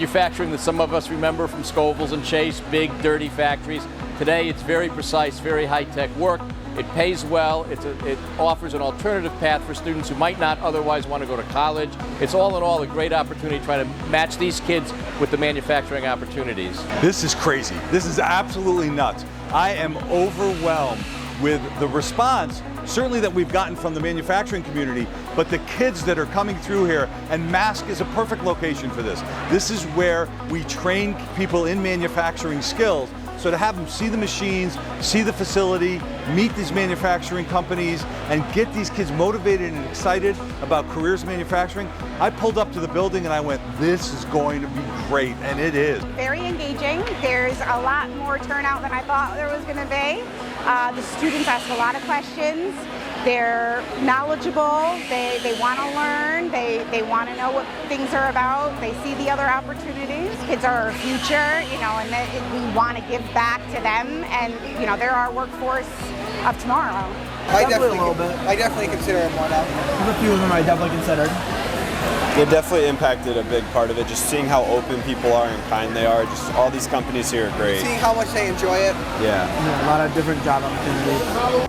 manufacturing that some of us remember from Scoville's and Chase, big, dirty factories. Today, it's very precise, very high-tech work. It pays well. It offers an alternative path for students who might not otherwise want to go to college. It's all in all a great opportunity to try to match these kids with the manufacturing opportunities. This is crazy. This is absolutely nuts. I am overwhelmed with the response, certainly that we've gotten from the manufacturing community, but the kids that are coming through here, and Mask is a perfect location for this. This is where we train people in manufacturing skills. So to have them see the machines, see the facility, meet these manufacturing companies, and get these kids motivated and excited about careers in manufacturing, I pulled up to the building and I went, this is going to be great, and it is. Very engaging. There's a lot more turnout than I thought there was going to be. The students ask a lot of questions. They're knowledgeable, they want to learn, they want to know what things are about, they see the other opportunities. Kids are our future, you know, and we want to give back to them, and, you know, they're our workforce of tomorrow. I definitely consider it more now. There's a few of them I definitely considered. It definitely impacted a big part of it, just seeing how open people are and kind they are. Just all these companies here are great. Seeing how much they enjoy it. Yeah. A lot of different job opportunities.